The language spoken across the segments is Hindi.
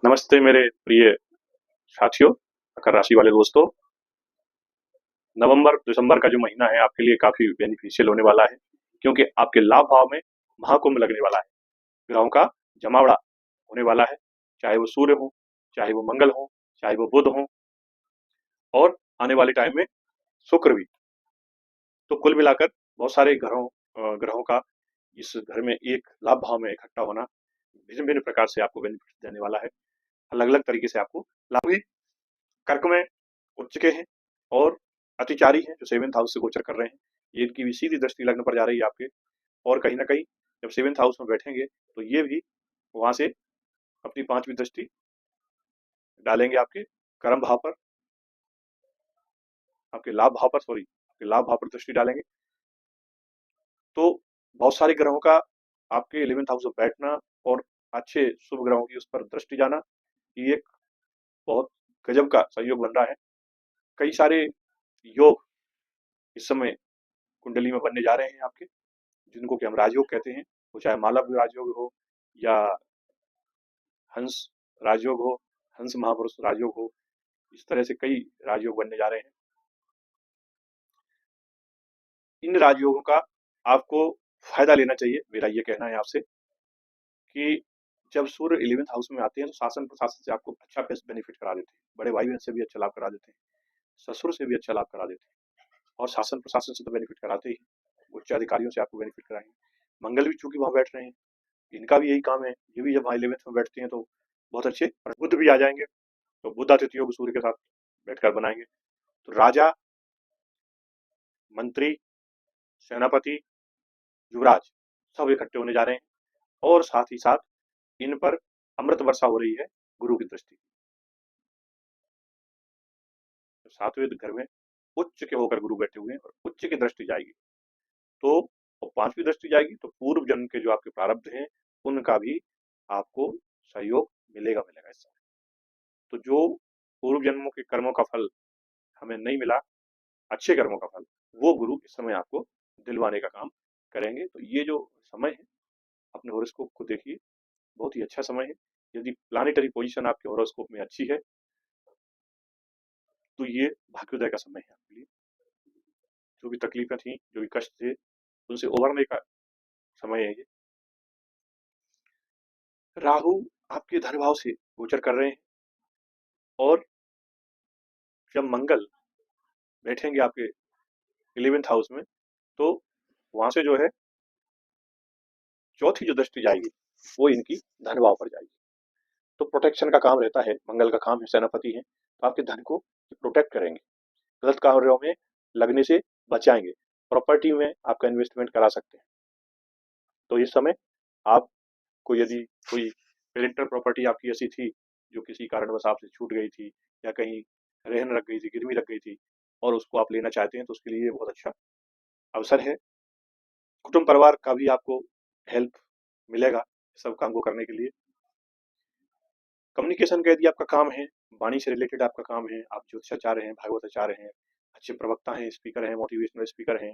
नमस्ते मेरे प्रिय साथियों, मकर राशि वाले दोस्तों। नवंबर दिसंबर का जो महीना है आपके लिए काफी बेनिफिशियल होने वाला है, क्योंकि आपके लाभ भाव में महाकुंभ लगने वाला है। ग्रहों का जमावड़ा होने वाला है, चाहे वो सूर्य हो, चाहे वो मंगल हो, चाहे वो बुध हो, और आने वाले टाइम में शुक्र भी। तो कुल मिलाकर बहुत सारे ग्रहों का इस घर में एक लाभ भाव में इकट्ठा होना भिन्न भिन्न प्रकार से आपको बेनिफिट देने वाला है। अलग अलग तरीके से आपको लाभ भी। कर्क में उच्च के हैं और अतिचारी हैं जो सेवेंथ हाउस से गोचर कर रहे हैं। ये इनकी भी सीधी दृष्टि लग्न पर जा रही है आपके, और कहीं ना कहीं जब सेवेंथ हाउस में बैठेंगे तो ये भी वहां से अपनी पांचवी दृष्टि डालेंगे आपके कर्म भाव पर, आपके लाभ भाव पर, सॉरी, आपके लाभ भाव पर दृष्टि डालेंगे। तो बहुत सारे ग्रहों का आपके 11th हाउस में बैठना और अच्छे शुभ ग्रहों की उस पर दृष्टि जाना, ये एक बहुत गजब का संयोग बन रहा है। कई सारे योग इस समय कुंडली में बनने जा रहे हैं आपके, जिनको कि हम राजयोग कहते हैं। वो चाहे मालव राजयोग हो या हंस राजयोग हो, हंस महापुरुष राजयोग हो, इस तरह से कई राजयोग बनने जा रहे हैं। इन राजयोगों का आपको फायदा लेना चाहिए। मेरा ये कहना है आपसे कि जब सूर्य 11th हाउस में आते हैं तो शासन प्रशासन से आपको अच्छा बेनिफिट करा देते हैं, बड़े भाई बहन से भी अच्छा लाभ करा देते हैं, ससुर से भी अच्छा लाभ करा देते हैं, और शासन प्रशासन से तो बेनिफिट कराते ही, उच्च अधिकारियों से आपको बेनिफिट कराएंगे। मंगल भी चूंकि वहां बैठ रहे हैं, इनका भी यही काम है, ये भी जब 11th में बैठते हैं तो बहुत अच्छे। और बुध भी आ जाएंगे तो बुध आदित्य योग सूर्य के साथ बैठकर बनाएंगे। तो राजा, मंत्री, सेनापति, युवराज सब इकट्ठे होने जा रहे हैं, और साथ ही साथ इन पर अमृत वर्षा हो रही है गुरु की दृष्टि। तो सातवें घर में उच्च के होकर गुरु बैठे हुए हैं और उच्च की दृष्टि जाएगी, तो और पांचवी दृष्टि जाएगी तो पूर्व जन्म के जो आपके प्रारब्ध हैं उनका भी आपको सहयोग मिलेगा मिलेगा इस समय। तो जो पूर्व जन्मों के कर्मों का फल हमें नहीं मिला, अच्छे कर्मों का फल, वो गुरु इस समय आपको दिलवाने का काम करेंगे। तो ये जो समय है, अपने हॉरोस्कोप को देखिए, बहुत ही अच्छा समय है। यदि प्लानिटरी पोजीशन आपके हॉरोस्कोप में अच्छी है तो ये भाग्योदय का समय है आपके लिए। जो भी तकलीफें थी, जो भी कष्ट थे, उनसे उभरने का समय है ये। राहु आपके धन भाव से गोचर कर रहे हैं, और जब मंगल बैठेंगे आपके 11th हाउस में तो वहां से जो है चौथी जो दृष्टि जाएगी वो इनकी धन भाव पर जाएगी। तो प्रोटेक्शन का काम रहता है, मंगल का काम है, सेनापति है, तो आपके धन को प्रोटेक्ट करेंगे, गलत कार्यों में लगने से बचाएंगे, प्रॉपर्टी में आपका इन्वेस्टमेंट करा सकते हैं। तो इस समय आपको यदि कोई पेरेंटल प्रॉपर्टी आपकी ऐसी थी जो किसी कारणवश आपसे छूट गई थी, या कहीं रहन लग गई थी, गिरवी लग गई थी, और उसको आप लेना चाहते हैं, तो उसके लिए बहुत अच्छा अवसर है। कुटुंब परिवार का भी आपको हेल्प मिलेगा सब काम को करने के लिए। कम्युनिकेशन का यदि आपका काम है, वाणी से रिलेटेड आपका काम है, आप ज्योतिषाचार्य हैं, भागवताचार्य हैं, अच्छे प्रवक्ता हैं, स्पीकर हैं, मोटिवेशनल स्पीकर हैं,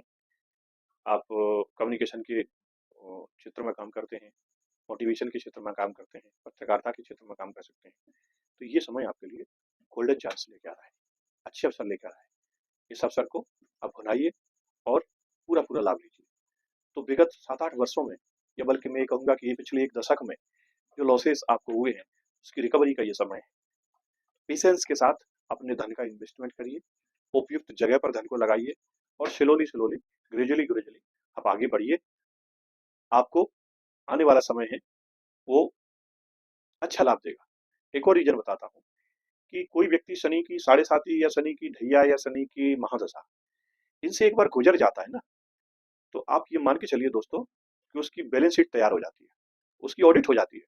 आप कम्युनिकेशन के क्षेत्र में काम करते हैं, मोटिवेशन के क्षेत्र में काम करते हैं, पत्रकारिता के क्षेत्र में काम कर सकते हैं, तो ये समय आपके लिए गोल्डन चांस लेके आ रहा है, अच्छे अवसर लेकर आ रहा है। इस अवसर को आप बनाइए और पूरा पूरा लाभ लीजिए। तो विगत 7-8 वर्षों में, या बल्कि मैं ये कहूंगा कि ये पिछले एक दशक में जो लॉसेस आपको हुए हैं उसकी रिकवरी का ये समय है। पेशेंस के साथ अपने धन का इन्वेस्टमेंट करिए, उपयुक्त जगह पर धन को लगाइए, और स्लोली स्लोली, ग्रेजुअली ग्रेजुअली आप आगे बढ़िए। आपको आने वाला समय है वो अच्छा लाभ देगा। एक और रीजन बताता हूँ कि कोई व्यक्ति शनि की साढ़े साती या शनि की ढैया या शनि की महादशा, इनसे एक बार गुजर जाता है ना, तो आप ये मान के चलिए दोस्तों कि उसकी बैलेंस शीट तैयार हो जाती है, उसकी ऑडिट हो जाती है।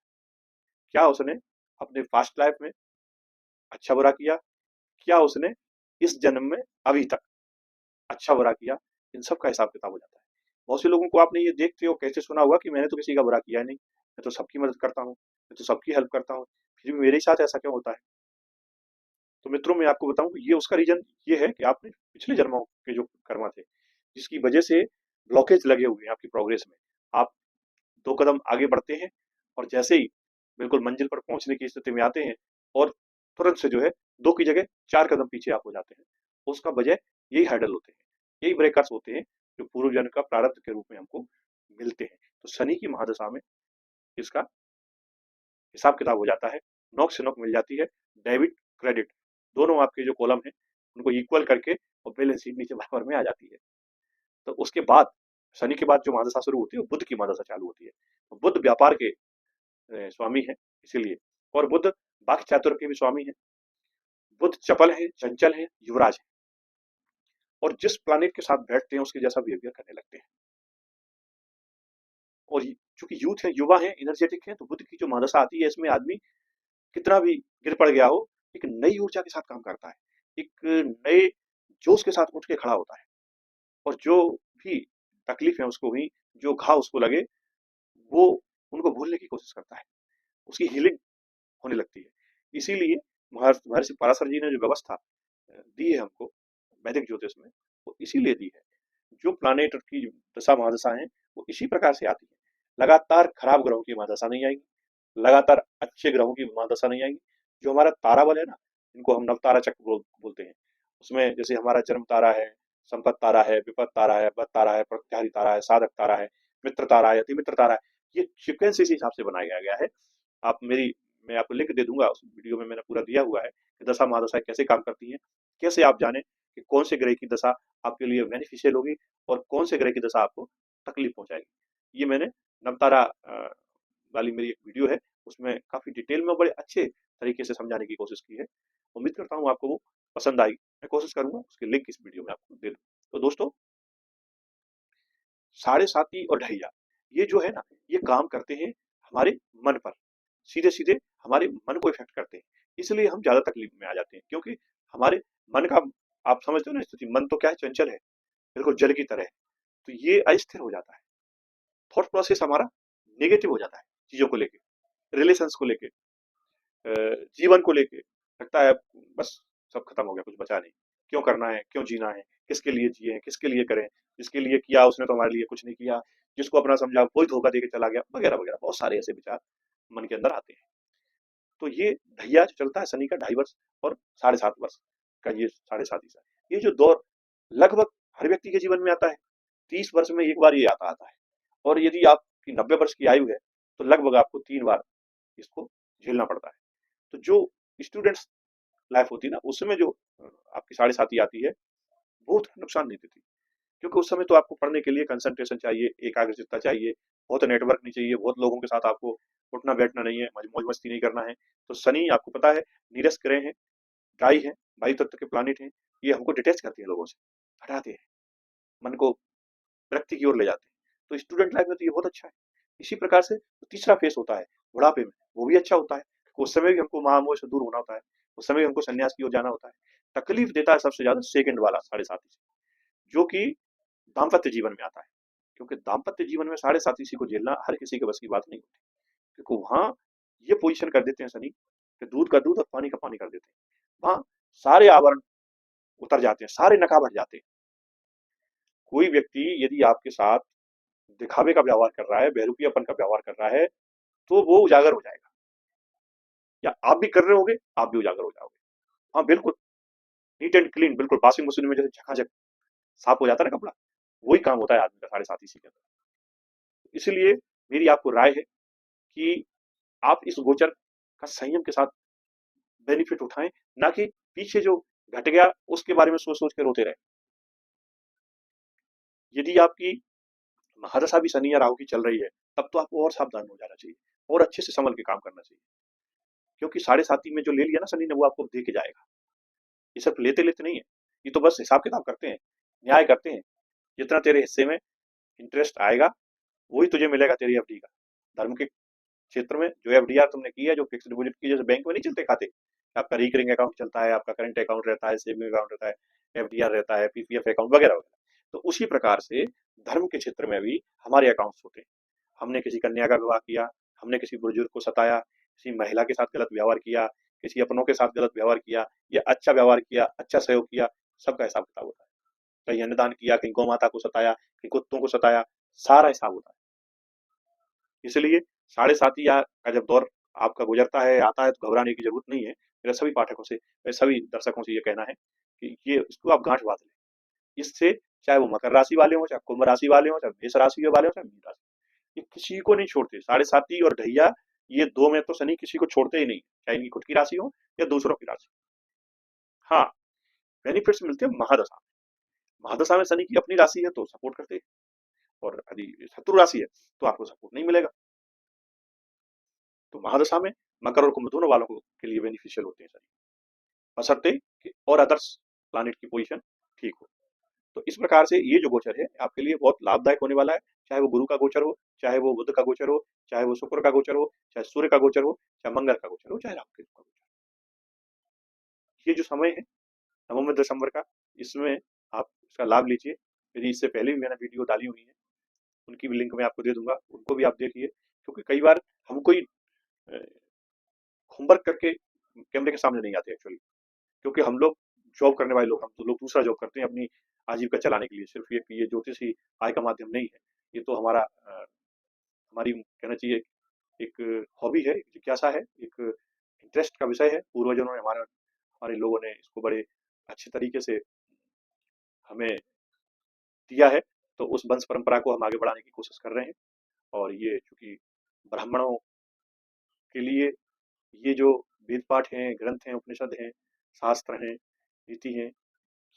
क्या उसने अपने पास्ट लाइफ में अच्छा बुरा किया, क्या उसने इस जन्म में अभी तक अच्छा बुरा किया, इन सब का हिसाब किताब हो जाता है। बहुत से लोगों को आपने ये देखते हो कैसे सुना होगा कि मैंने तो किसी का बुरा किया नहीं, मैं तो सबकी मदद करता हूँ, मैं तो सबकी हेल्प करता हूँ, फिर भी मेरे साथ ऐसा क्यों होता है। तो मित्रों, मैं आपको बताऊं कि ये उसका रीजन ये है कि आपने पिछले जन्मों के जो कर्मा थे, जिसकी वजह से ब्लॉकेज लगे हुए हैं आपकी प्रोग्रेस में। आप 2 कदम आगे बढ़ते हैं, और जैसे ही बिल्कुल मंजिल पर पहुंचने की स्थिति में आते हैं और तुरंत से जो है 2 की जगह 4 कदम पीछे आप हो जाते हैं। उसका वजह यही हैडल होते हैं, यही ब्रेकर्स होते हैं जो पूर्व जन्म का प्रारब्ध के रूप में हमको मिलते हैं। तो शनि की महादशा में इसका हिसाब किताब हो जाता है, नोक से नोक मिल जाती है, डेबिट क्रेडिट दोनों आपके जो कॉलम हैं उनको इक्वल करके और बैलेंस शीट नीचे बराबर में आ जाती है। तो उसके बाद शनि के बाद जो महादशा शुरू होती है वो बुध की महादशा चालू होती है। तो बुध व्यापार के स्वामी है इसीलिए, और बुध वाक् चातुर्य के भी स्वामी है। बुध चपल है, चंचल है, युवराज है, और जिस प्लानिट के साथ बैठते हैं उसके जैसा बिहेवियर करने लगते हैं। और चूंकि यूथ है, युवा है, एनर्जेटिक है, तो बुध की जो महादशा आती है इसमें आदमी कितना भी गिर पड़ गया हो, एक नई ऊर्जा के साथ काम करता है, एक नए जोश के साथ उठ के खड़ा होता है, और जो भी तकलीफ है उसको हुई, जो घाव उसको लगे, वो उनको भूलने की कोशिश करता है, उसकी हीलिंग होने लगती है। इसीलिए महर्षि पराशर जी ने जो व्यवस्था दी है हमको वैदिक ज्योतिष में, वो इसीलिए दी है। जो प्लानेट की दशा महादशा है वो इसी प्रकार से आती है। लगातार खराब ग्रहों की महादशा नहीं आएगी, लगातार अच्छे ग्रहों की महादशा नहीं आएगी। जो हमारा तारा बल है ना, इनको हम नवतारा चक्र बोलते हैं। उसमें जैसे हमारा जन्म तारा है, संपत तारा है, विपत तारा है, बद तारा है, प्रत्याहारी तारा है, साधक तारा है, मित्र तारा है, अति मित्र तारा है। ये सीक्वेंस इसी हिसाब से बनाया गया है। आप मेरी मैं आपको लिंक दे दूंगा, उस वीडियो में मैंने पूरा दिया हुआ है कि दशा महादशा कैसे काम करती हैं, कैसे आप जाने कि कौन से ग्रह की दशा आपके लिए बेनिफिशियल होगी और कौन से ग्रह की दशा आपको तकलीफ पहुंचाएगी। ये मैंने नवतारा वाली मेरी एक वीडियो है, उसमें काफी डिटेल में बड़े अच्छे तरीके से समझाने की कोशिश की है। उम्मीद करता हूँ आपको वो पसंद आई। मैं कोशिश करूंगा उसकी लिंक इस वीडियो में आपको दे दूं। तो दोस्तों, साढ़े साती और ढैया ये जो है ना, ये काम करते हैं हमारे मन पर, सीधे सीधे हमारे मन को इफेक्ट करते हैं। इसलिए हम ज्यादा तकलीफ में आ जाते हैं, क्योंकि हमारे मन का, आप समझते हो ना स्थिति, मन तो क्या है, चंचल है, बिल्कुल जल की तरह है। तो ये अस्थिर हो जाता है, थॉट प्रोसेस हमारा नेगेटिव हो जाता है, चीजों को लेके, रिलेशंस को लेके, जीवन को लेके लगता है बस सब खत्म हो गया, कुछ बचा नहीं। क्यों करना है, क्यों जीना है, किसके लिए जिए, किसके लिए करें, जिसके लिए किया उसने तो हमारे लिए कुछ नहीं किया, जिसको अपना समझा कोई धोखा देके चला गया, वगैरह वगैरह बहुत सारे ऐसे विचार मन के अंदर आते हैं। तो ये ढैया जो चलता है शनि का 2.5 वर्ष और 7.5 वर्ष का, ये 7.5 ये जो दौर लगभग हर व्यक्ति के जीवन में आता है। 30 वर्ष में एक बार ये आता है, और यदि आपकी 90 वर्ष की आयु है तो लगभग आपको 3 बार इसको झेलना पड़ता है। तो जो स्टूडेंट्स लाइफ होती है ना, उसमें जो आपकी 7.5 आती है वो उतना नुकसान नहीं देती, क्योंकि उस समय तो आपको पढ़ने के लिए कंसंट्रेशन चाहिए, एकाग्रचित्ता चाहिए, बहुत नेटवर्क नहीं चाहिए, बहुत लोगों के साथ आपको उठना बैठना नहीं है, मौज मस्ती नहीं करना है। तो शनि आपको पता है नीरस ग्रह है, ड्राई है, वायु तत्व के प्लानिट है, ये हमको डिटेच करते हैं, लोगों से हटाते हैं, मन को प्रगति की ओर ले जाते हैं। तो स्टूडेंट लाइफ में तो ये बहुत अच्छा है। इसी प्रकार से तीसरा फेस होता है बुढ़ापे में, वो भी अच्छा होता है। उस समय भी हमको महामोह से दूर होना होता है, उस समय हमको संन्यास की ओर जाना होता है। तकलीफ देता है सबसे ज्यादा सेकंड वाला 7.5, जो कि दाम्पत्य जीवन में आता है, क्योंकि दाम्पत्य जीवन में 7.5 को झेलना हर किसी के बस की बात नहीं होती, क्योंकि वहां ये पोजीशन कर देते हैं शनि कि दूध का दूध और पानी का पानी कर देते हैं। वहां सारे आवरण उतर जाते हैं, सारे नकाब हट जाते हैं। कोई व्यक्ति यदि आपके साथ दिखावे का व्यवहार कर रहा है, बेरुखीपन का व्यवहार कर रहा है, तो वो उजागर हो जाएगा, या आप भी कर रहे होगे, आप भी उजागर हो जाओगे। हाँ बिल्कुल, नीट एंड क्लीन, बिल्कुल वॉशिंग मशीन में जैसे झकाझक साफ हो जाता है ना कपड़ा, वही काम होता है आदमी का 7.5 के अंदर। इसलिए मेरी आपको राय है कि आप इस गोचर का संयम के साथ बेनिफिट उठाएं, ना कि पीछे जो घट गया उसके बारे में सोच सोच के रोते रहे। यदि आपकी महादशा भी शनि या राहु की चल रही है, तब तो आपको और सावधान हो जाना चाहिए और अच्छे से संभल के काम करना चाहिए, क्योंकि 7.5 में जो ले लिया ना शनि ने, वो आपको दे के जाएगा। ये सब लेते लेते नहीं है, ये तो बस हिसाब किताब करते हैं, न्याय करते हैं। जितना तेरे हिस्से में इंटरेस्ट आएगा वही तुझे मिलेगा तेरी एफडी का। धर्म के क्षेत्र में जो एफडीआर तुमने की है, जो फिक्स डिपॉजिट की, जैसे बैंक में नहीं चलते खाते, आपका रिकरिंग अकाउंट चलता है, आपका करंट अकाउंट रहता है, सेविंग अकाउंट रहता है, एफडीआर रहता है, पीपीएफ अकाउंट वगैरह वगैरह। तो उसी प्रकार से धर्म के क्षेत्र में भी हमारे अकाउंट्स होते हैं। हमने किसी कन्या का विवाह किया, हमने किसी बुजुर्ग को सताया, किसी महिला के साथ गलत व्यवहार किया, किसी अपनों के साथ गलत व्यवहार किया, या अच्छा व्यवहार किया, अच्छा सहयोग किया, सबका हिसाब किताब होता है। कहीं अन्नदान किया, कहीं गौ माता को सताया, कहीं कुत्तों को सताया, सारा हिसाब होता है। इसलिए 7.5 का जब दौर आपका गुजरता है, आता है, तो घबराने की जरूरत नहीं है। मेरा सभी पाठकों से, मेरे सभी दर्शकों से ये कहना है कि ये इसको आप गांठ बांध लें। इससे चाहे वो मकर राशि वाले हों, चाहे कुंभ राशि वाले हों, चाहे मेष राशि वाले हों, चाहे मीन राशि, ये किसी को नहीं छोड़ते। साढ़े साती और ढैया, ये दो में तो शनि किसी को छोड़ते ही नहीं, चाहे इनकी खुद की राशि हो या दूसरों की राशि। हाँ, बेनिफिट्स मिलते हैं महादशा में। महादशा में शनि की अपनी राशि है तो सपोर्ट करते हैं, और यदि शत्रु राशि है तो आपको सपोर्ट नहीं मिलेगा। तो महादशा में मकर और कुंभ दोनों वालों को के लिए बेनिफिशियल होते हैं शनि, बशर्ते कि और अदर्स प्लानिट की पोजीशन ठीक हो। तो इस प्रकार से ये जो गोचर है आपके लिए बहुत लाभदायक होने वाला है। चाहे वो गुरु का गोचर हो, चाहे वो बुध का गोचर हो, चाहे वो शुक्र का गोचर हो, चाहे सूर्य का गोचर हो, चाहे मंगल का गोचर हो, चाहे राहु केतु का गोचर हो। ये जो समय है नवंबर दिसंबर का, इसमें आप इसका लाभ लीजिए। यदि इससे पहले भी मैंने वीडियो डाली हुई है, उनकी भी लिंक मैं आपको दे दूंगा, उनको भी आप देखिए। क्योंकि कई बार हम कोई होमवर्क करके कैमरे के सामने नहीं आते एक्चुअली, क्योंकि हम लोग जॉब करने वाले लोग, हम तो लोग दूसरा जॉब करते हैं अपनी आजीविका चलाने के लिए। सिर्फ ये ज्योतिष ही आय का माध्यम नहीं है, ये तो हमारा हमारी कहना चाहिए एक हॉबी है, एक जिज्ञासा है, एक इंटरेस्ट का विषय है। पूर्वजों ने हमारे लोगों ने इसको बड़े अच्छे तरीके से हमें दिया है, तो उस वंश परंपरा को हम आगे बढ़ाने की कोशिश कर रहे हैं। और ये चूंकि ब्राह्मणों के लिए ये जो वेद पाठ हैं, ग्रंथ हैं, उपनिषद हैं, शास्त्र हैं, नीति हैं,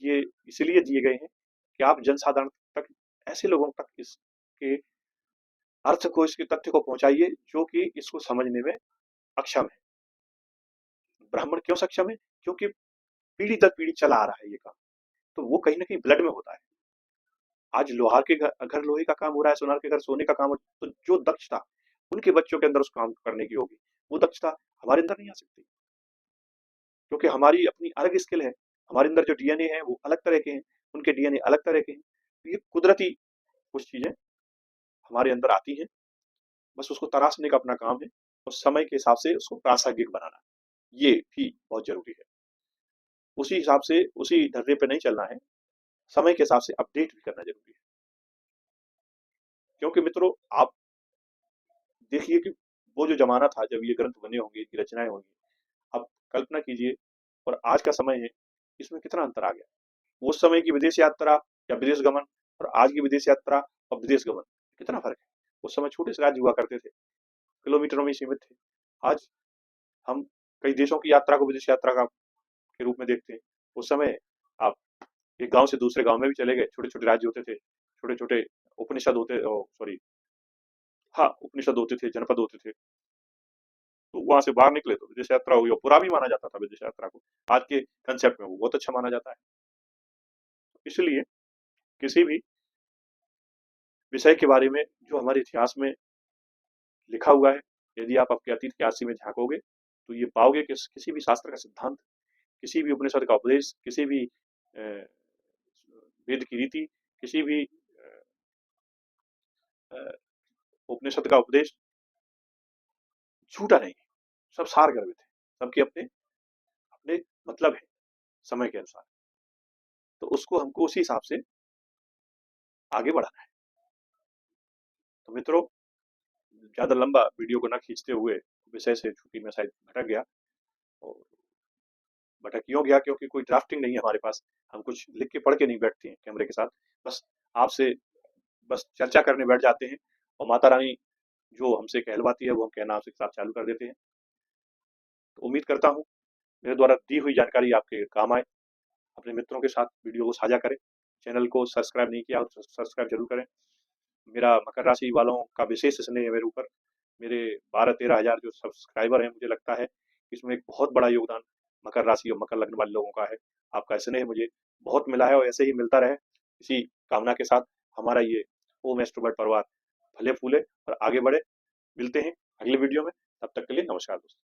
ये इसलिए दिए गए हैं कि आप जनसाधारण तक, ऐसे लोगों तक इसके अर्थ को, इसके तथ्य को पहुंचाइए जो कि इसको समझने में अक्षम है। ब्राह्मण क्यों सक्षम है? क्योंकि पीढ़ी दर पीढ़ी चला आ रहा है ये काम, तो वो कहीं ना कहीं ब्लड में होता है। आज लोहार के घर लोहे का काम हो रहा है, सोनार के घर सोने का काम हो, तो जो दक्षता उनके बच्चों के अंदर उस काम करने की होगी, वो दक्षता हमारे अंदर नहीं आ सकती, क्योंकि हमारी अपनी अलग स्किल है। हमारे अंदर जो डीएनए है वो अलग तरह के हैं, उनके डीएनए अलग तरह के हैं। तो ये कुदरती कुछ चीजें हमारे अंदर आती हैं, बस उसको तराशने का अपना काम है, और समय के हिसाब से उसको प्रासंगिक बनाना, ये भी बहुत जरूरी है। उसी हिसाब से, उसी ढर्रे पे नहीं चलना है, समय के हिसाब से अपडेट भी करना जरूरी है। क्योंकि मित्रों, आप देखिए कि वो जो जमाना था जब ये ग्रंथ बने होंगे, इनकी रचनाएं होंगी, अब कल्पना कीजिए, और आज का समय है, इसमें कितना अंतर आ गया। उस समय की विदेश यात्रा या विदेश गमन और आज की विदेश यात्रा और विदेश गमन, कितना फर्क है। उस समय छोटे से राज्य हुआ करते थे, किलोमीटरों में सीमित थे। आज हम कई देशों की यात्रा को विदेश यात्रा का के रूप में देखते हैं। उस समय आप एक गांव से दूसरे गांव में भी चले गए, छोटे छोटे राज्य होते थे, छोटे छोटे उपनिषद होते, सॉरी, हाँ, उपनिषद होते थे, जनपद होते थे। तो वहां से बाहर निकले तो विदेश यात्रा हुई, और बुरा भी माना जाता था विदेश यात्रा को। आज के कंसेप्ट में वो बहुत अच्छा माना जाता है। इसलिए किसी भी विषय के बारे में जो हमारे इतिहास में लिखा हुआ है, यदि आप आपके अतीत के राशि में झांकोगे तो ये पाओगे कि किसी भी शास्त्र का सिद्धांत, किसी भी उपनिषद का उपदेश, किसी भी वेद की रीति, किसी भी उपनिषद का उपदेश झूठा नहीं है, सब सार गर्भित है, सबके अपने अपने मतलब है समय के अनुसार। तो उसको हमको उसी हिसाब से आगे बढ़ाना है। तो मित्रों, ज्यादा लंबा वीडियो को ना खींचते हुए विषय से, चूंकि मैं शायद भटक गया, और भटक क्यों गया, क्योंकि कोई ड्राफ्टिंग नहीं है हमारे पास, हम कुछ लिख के पढ़ के नहीं बैठते हैं कैमरे के साथ, बस आपसे बस चर्चा करने बैठ जाते हैं, और माता रानी जो हमसे कहलवाती है वो हम कहना आपसे साथ चालू कर देते हैं। तो उम्मीद करता हूँ मेरे द्वारा दी हुई जानकारी आपके काम आए। अपने मित्रों के साथ वीडियो को साझा करें। चैनल को सब्सक्राइब नहीं किया तो सब्सक्राइब जरूर करें। मेरा मकर राशि वालों का विशेष स्नेह है मेरे ऊपर। मेरे 12-13 हजार जो सब्सक्राइबर हैं, मुझे लगता है इसमें एक बहुत बड़ा योगदान मकर राशि और मकर लग्न वाले लोगों का है। आपका स्नेह मुझे बहुत मिला है, और ऐसे ही मिलता रहे। इसी कामना के साथ हमारा ये ओम एस्ट्रोबर्ड परिवार फले फूले और आगे बढ़े। मिलते हैं अगले वीडियो में, तब तक के लिए नमस्कार दोस्तों।